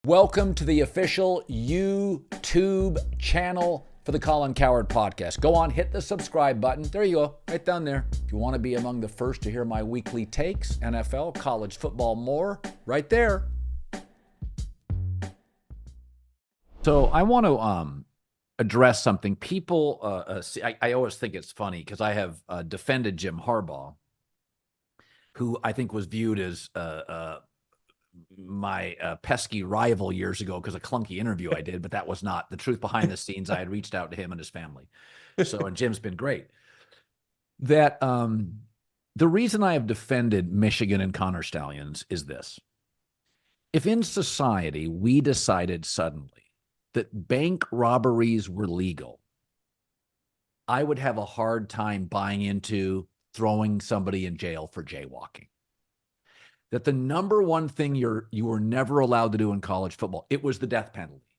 Welcome to the official YouTube channel for the Colin Cowherd Podcast. Go on, hit the subscribe button. There you go, right down there. If you want to be among the first to hear my weekly takes, NFL, college football, more, right there. So I want to address something. People, I always think it's funny because I have defended Jim Harbaugh, who I think was viewed as my pesky rival years ago because a clunky interview I did, but that was not the truth. Behind the scenes, I had reached out to him and his family. And Jim's been great. That the reason I have defended Michigan and Connor Stallions is this. If in society we decided suddenly that bank robberies were legal, I would have a hard time buying into throwing somebody in jail for jaywalking. That the number one thing you were never allowed to do in college football, it was the death penalty,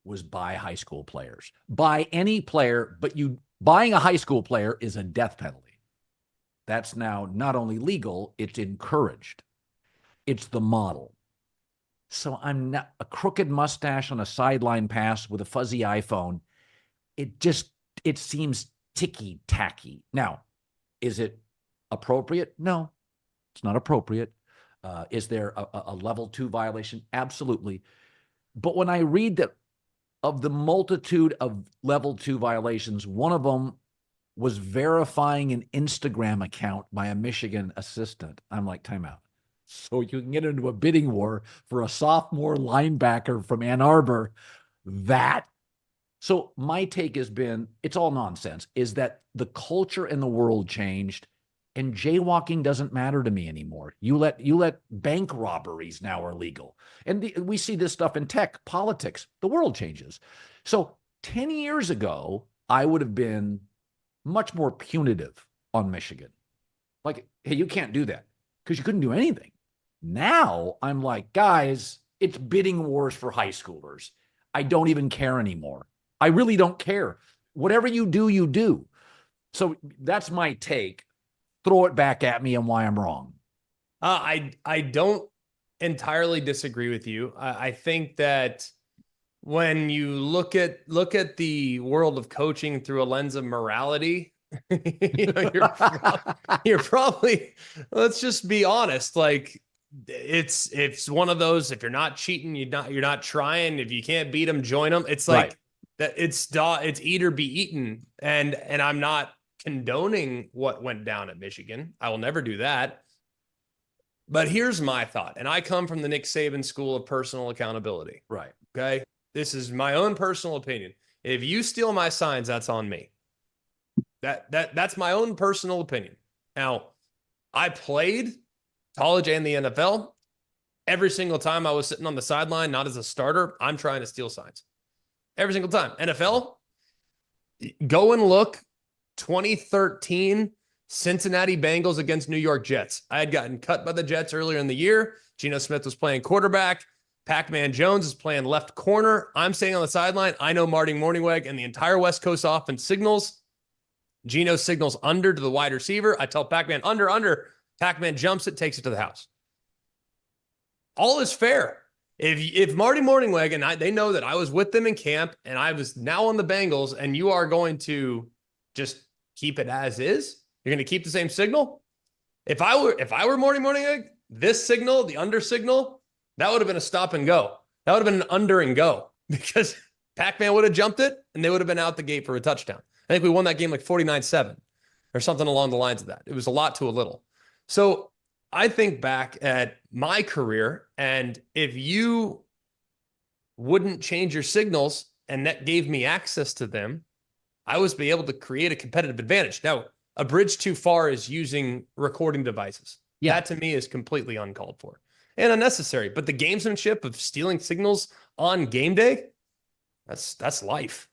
was buy high school players. Buy any player, but buying a high school player is a death penalty. That's now not only legal, it's encouraged. It's the model. So I'm not a crooked mustache on a sideline pass with a fuzzy iPhone. It seems ticky-tacky. Now, is it appropriate? No, it's not appropriate. Is there a level 2 violation? Absolutely. But when I read that of the multitude of level 2 violations, one of them was verifying an Instagram account by a Michigan assistant, I'm like, timeout. So you can get into a bidding war for a sophomore linebacker from Ann Arbor. So my take has been, it's all nonsense, is that the culture in the world changed. And jaywalking doesn't matter to me anymore. You let bank robberies now are legal. And we see this stuff in tech, politics. The world changes. So 10 years ago, I would have been much more punitive on Michigan. Like, hey, you can't do that because you couldn't do anything. Now I'm like, guys, it's bidding wars for high schoolers. I don't even care anymore. I really don't care. Whatever you do, you do. So that's my take. Throw it back at me and why I'm wrong. I don't entirely disagree with you. I think that when you look at the world of coaching through a lens of morality, you're probably, let's just be honest. Like it's one of those, if you're not cheating, you're not trying. If you can't beat them, join them. It's like that. It's eat or be eaten. And I'm not condoning what went down at Michigan. I will never do that. But here's my thought. And I come from the Nick Saban school of personal accountability. Right. Okay. This is my own personal opinion. If you steal my signs, that's on me. That's my own personal opinion. Now, I played college and the NFL. Every single time I was sitting on the sideline, not as a starter, I'm trying to steal signs. Every single time. NFL, go and look. 2013 Cincinnati Bengals against New York Jets. I had gotten cut by the Jets earlier in the year. Geno Smith was playing quarterback. Pac-Man Jones is playing left corner. I'm staying on the sideline. I know Marty Mornhinweg and the entire West Coast offense signals. Geno signals under to the wide receiver. I tell Pac-Man under. Pac-Man jumps it, takes it to the house. All is fair. If Marty Mornhinweg and they know that I was with them in camp and I was now on the Bengals and you are going to just keep it as is, you're going to keep the same signal. If I were Marty Mornhinweg, this signal, the under signal, that would have been a stop and go. That would have been an under and go because Pac-Man would have jumped it and they would have been out the gate for a touchdown. I think we won that game like 49-7 or something along the lines of that. It was a lot to a little. So I think back at my career, and if you wouldn't change your signals and that gave me access to them, I was be able to create a competitive advantage. Now, a bridge too far is using recording devices. Yeah. That to me is completely uncalled for and unnecessary. But the gamesmanship of stealing signals on game day, that's life.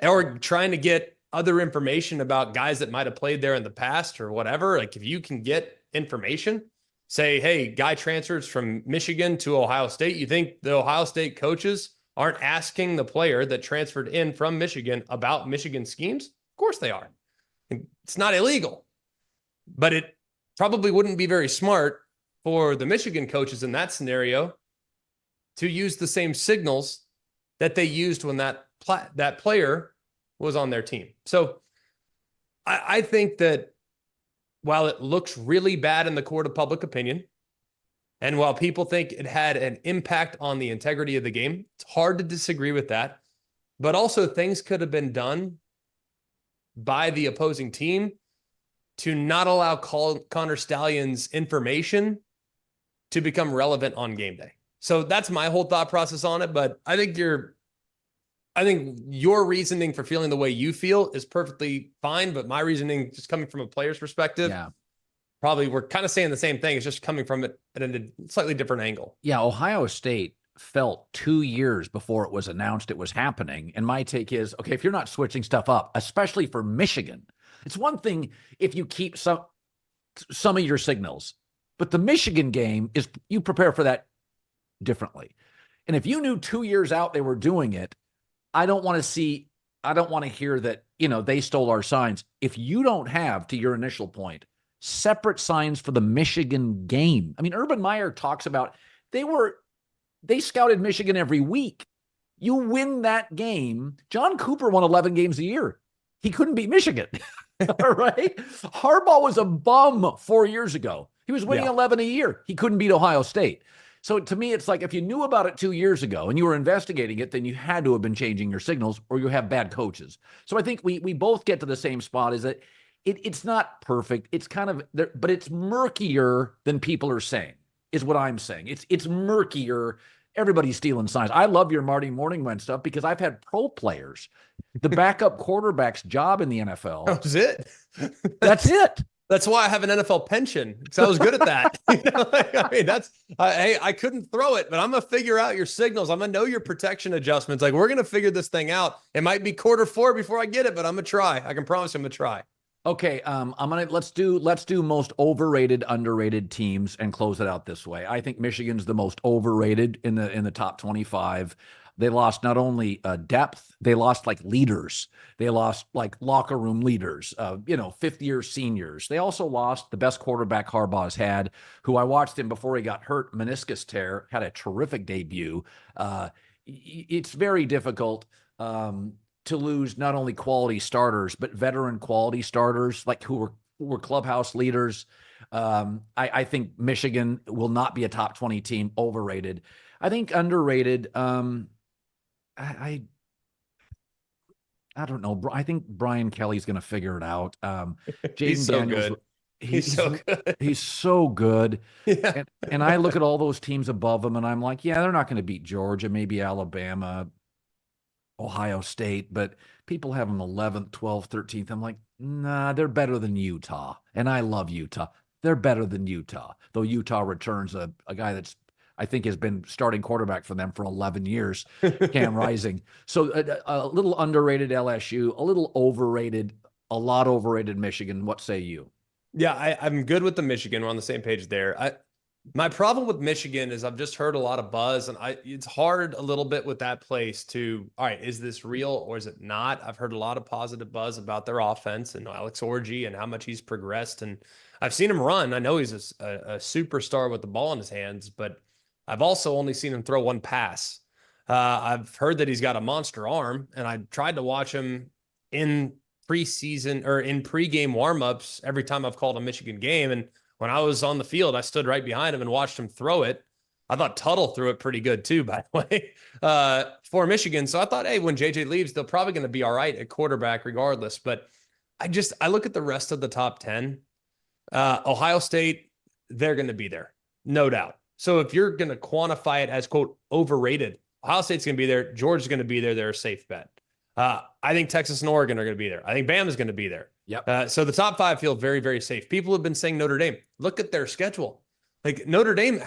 Or trying to get other information about guys that might have played there in the past or whatever. Like if you can get information, say, hey, guy transfers from Michigan to Ohio State. You think the Ohio State coaches aren't asking the player that transferred in from Michigan about Michigan schemes? Of course they are. It's not illegal, but it probably wouldn't be very smart for the Michigan coaches in that scenario to use the same signals that they used when that player was on their team. So I think that while it looks really bad in the court of public opinion, and while people think it had an impact on the integrity of the game, it's hard to disagree with that. But also things could have been done by the opposing team to not allow Connor Stalions information to become relevant on game day. So that's my whole thought process on it. But I think your reasoning for feeling the way you feel is perfectly fine. But my reasoning, just coming from a player's perspective, probably we're kind of saying the same thing. It's just coming from it at a slightly different angle. Yeah, Ohio State felt 2 years before it was announced it was happening. And my take is, okay, if you're not switching stuff up, especially for Michigan, it's one thing if you keep some of your signals, but the Michigan game is, you prepare for that differently. And if you knew 2 years out they were doing it, I don't want to hear that, they stole our signs. If you don't have, to your initial point, separate signs for the Michigan game. I mean, Urban Meyer talks about they scouted Michigan every week. You win that game. John Cooper won 11 games a year. He couldn't beat Michigan. All right. Harbaugh was a bum 4 years ago. He was winning 11 a year. He couldn't beat Ohio State. So to me, it's like, if you knew about it 2 years ago and you were investigating it, then you had to have been changing your signals, or you have bad coaches. So I think we both get to the same spot, is that it's not perfect. It's kind of there, but it's murkier than people are saying, is what I'm saying. It's murkier. Everybody's stealing signs. I love your Marty Morningwyn stuff, because I've had pro players, the backup quarterback's job in the NFL. That was it. That's it. That's why I have an NFL pension, because I was good at that. I couldn't throw it, but I'm going to figure out your signals. I'm going to know your protection adjustments. Like, we're going to figure this thing out. It might be quarter 4 before I get it, but I'm going to try. I can promise I'm going to try. Okay, let's do most overrated, underrated teams and close it out this way. I think Michigan's the most overrated in the top 25. They lost not only depth, they lost like leaders. They lost like locker room leaders, fifth-year seniors. They also lost the best quarterback Harbaugh's had, who I watched him before he got hurt, meniscus tear, had a terrific debut. It's very difficult to lose not only quality starters, but veteran quality starters, like who were clubhouse leaders. I think Michigan will not be a top 20 team. Overrated. I think underrated. I don't know. I think Brian Kelly's going to figure it out. He's so Daniels, good. He's so good. He's so good. Yeah. And I look at all those teams above him, and I'm like, yeah, they're not going to beat Georgia, maybe Alabama, Ohio State, but people have them 11th, 12th, 13th. I'm like, nah, they're better than Utah. And I love Utah. They're better than Utah, though Utah returns a guy that's, I think, has been starting quarterback for them for 11 years, Cam Rising. So a little underrated LSU, a little overrated, a lot overrated Michigan. What say you? Yeah, I'm good with the Michigan. We're on the same page there. My problem with Michigan is I've just heard a lot of buzz, and it's hard a little bit with that place to, all right, is this real or is it not? I've heard a lot of positive buzz about their offense and Alex Orji and how much he's progressed. And I've seen him run. I know he's a superstar with the ball in his hands, but I've also only seen him throw one pass. I've heard that he's got a monster arm, and I tried to watch him in preseason or in pregame warmups every time I've called a Michigan game. And when I was on the field, I stood right behind him and watched him throw it. I thought Tuttle threw it pretty good too, by the way, for Michigan. So I thought, hey, when J.J. leaves, they're probably going to be all right at quarterback regardless. But I look at the rest of the top 10. Ohio State, they're going to be there, no doubt. So if you're going to quantify it as, quote, overrated, Ohio State's going to be there. Georgia's going to be there. They're a safe bet. I think Texas and Oregon are going to be there. I think Bama's going to be there. Yep. So the top 5 feel very, very safe. People have been saying Notre Dame. Look at their schedule. Like Notre Dame,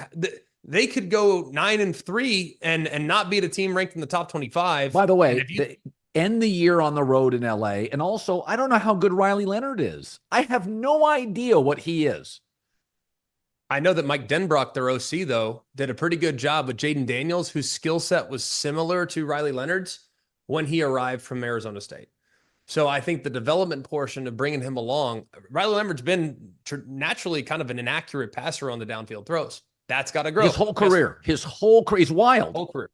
they could go 9-3 and not beat a team ranked in the top 25. By the way, end the year on the road in LA. And also, I don't know how good Riley Leonard is. I have no idea what he is. I know that Mike Denbrock, their OC, though, did a pretty good job with Jaden Daniels, whose skill set was similar to Riley Leonard's when he arrived from Arizona State. So I think the development portion of bringing him along, Riley Leonard's been naturally kind of an inaccurate passer on the downfield throws. That's got to grow. His whole career. He's wild. Whole career.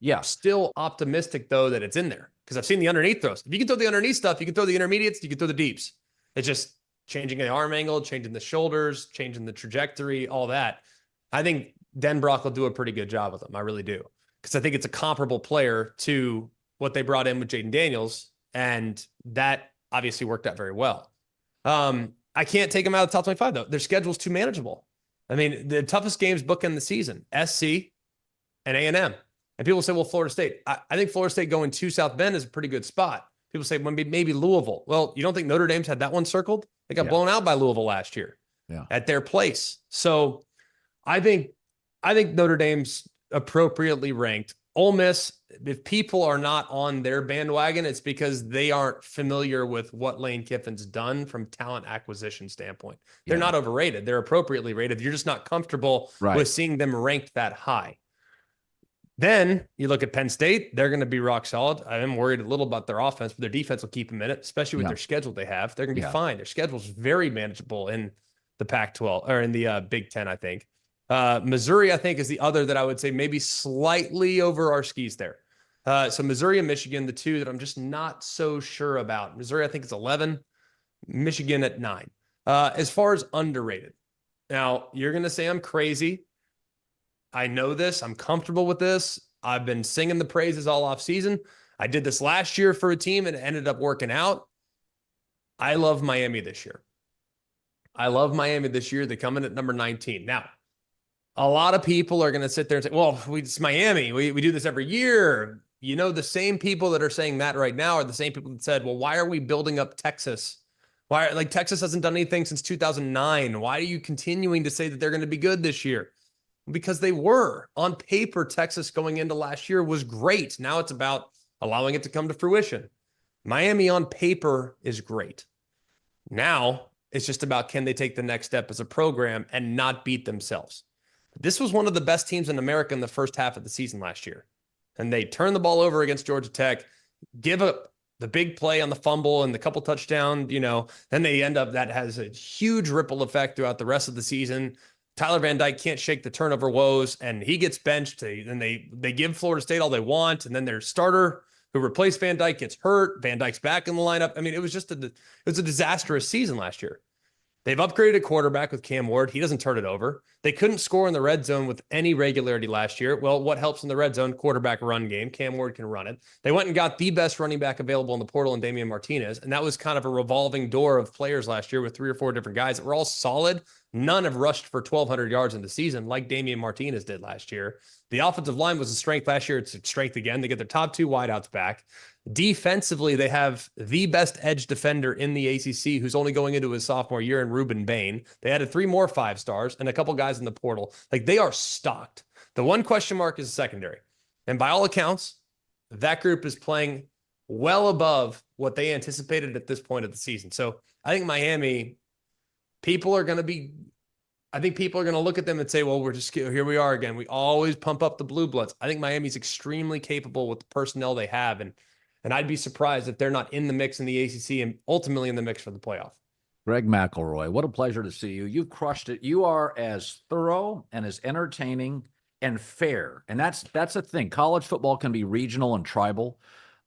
Yeah. Still optimistic, though, that it's in there because I've seen the underneath throws. If you can throw the underneath stuff, you can throw the intermediates, you can throw the deeps. It's just changing the arm angle, changing the shoulders, changing the trajectory, all that. I think Denbrock will do a pretty good job with him. I really do. Because I think it's a comparable player to what they brought in with Jaden Daniels. And that obviously worked out very well. I can't take them out of the top 25, though. Their schedule's too manageable. I mean, the toughest games bookend the season, SC and A&M. And people say, well, Florida State. I think Florida State going to South Bend is a pretty good spot. People say, well, maybe Louisville. Well, you don't think Notre Dame's had that one circled? They got blown out by Louisville last year at their place. So I think Notre Dame's appropriately ranked. Ole Miss, if people are not on their bandwagon, it's because they aren't familiar with what Lane Kiffin's done from talent acquisition standpoint. They're not overrated. They're appropriately rated. You're just not comfortable with seeing them ranked that high. Then you look at Penn State, they're going to be rock solid. I am worried a little about their offense, but their defense will keep them in it, especially with their schedule they have. They're going to be fine. Their schedule is very manageable in the Pac-12 or in the Big Ten, I think. Missouri, I think, is the other that I would say maybe slightly over our skis there. So Missouri and Michigan, the two that I'm just not so sure about. Missouri, I think, is 11. Michigan at 9. As far as underrated. Now, you're going to say I'm crazy. I know this. I'm comfortable with this. I've been singing the praises all off season. I did this last year for a team and it ended up working out. I love Miami this year. They come in at number 19. Now, a lot of people are going to sit there and say, well, it's Miami. We do this every year. You know, the same people that are saying that right now are the same people that said, well, why are we building up Texas? Texas hasn't done anything since 2009. Why are you continuing to say that they're going to be good this year? Because they were. On paper, Texas going into last year was great. Now it's about allowing it to come to fruition. Miami on paper is great. Now it's just about, can they take the next step as a program and not beat themselves? This was one of the best teams in America in the first half of the season last year. And they turned the ball over against Georgia Tech, give up the big play on the fumble and the couple touchdowns, then they end up, that has a huge ripple effect throughout the rest of the season. Tyler Van Dyke can't shake the turnover woes, and he gets benched. Then they give Florida State all they want, and then their starter who replaced Van Dyke gets hurt. Van Dyke's back in the lineup. I mean, it was a disastrous season last year. They've upgraded a quarterback with Cam Ward. He doesn't turn it over. They couldn't score in the red zone with any regularity last year. Well, what helps in the red zone? Quarterback run game. Cam Ward can run it. They went and got the best running back available in the portal in Damian Martinez, and that was kind of a revolving door of players last year with 3 or 4 different guys that were all solid. None have rushed for 1,200 yards in the season like Damian Martinez did last year. The offensive line was a strength last year. It's a strength again. They get their top 2 wideouts back. Defensively, they have the best edge defender in the ACC who's only going into his sophomore year in Reuben Bain. They added 3 more 5 stars and a couple guys in the portal. They are stocked. The one question mark is secondary. And by all accounts, that group is playing well above what they anticipated at this point of the season. So I think Miami, people are going to look at them and say, well, here we are again. We always pump up the blue bloods. I think Miami's extremely capable with the personnel they have. And I'd be surprised if they're not in the mix in the ACC and ultimately in the mix for the playoff. Greg McElroy, what a pleasure to see you. You've crushed it. You are as thorough and as entertaining and fair. And that's the thing. College football can be regional and tribal.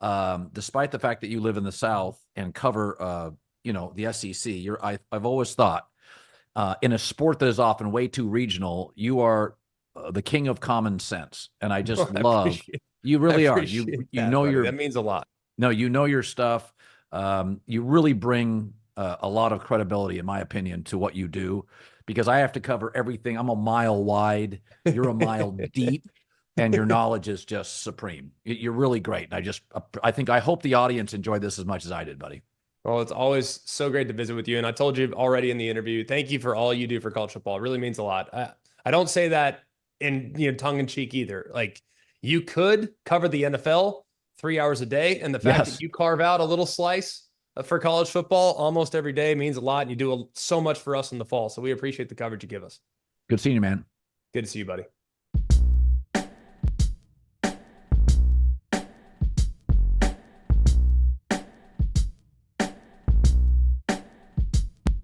Despite the fact that you live in the South and cover, the SEC, I've always thought in a sport that is often way too regional, you are the king of common sense. And I just love, you really are. That means a lot. No, you know your stuff. You really bring a lot of credibility, in my opinion, to what you do, because I have to cover everything. I'm a mile wide. You're a mile deep. And your knowledge is just supreme. You're really great. And I hope the audience enjoyed this as much as I did, buddy. Well, it's always so great to visit with you. And I told you already in the interview, thank you for all you do for college football. It really means a lot. I don't say that in tongue in cheek either. You could cover the NFL 3 hours a day. And the fact that you carve out a little slice for college football almost every day means a lot. And you do so much for us in the fall. So we appreciate the coverage you give us. Good seeing you, man. Good to see you, buddy.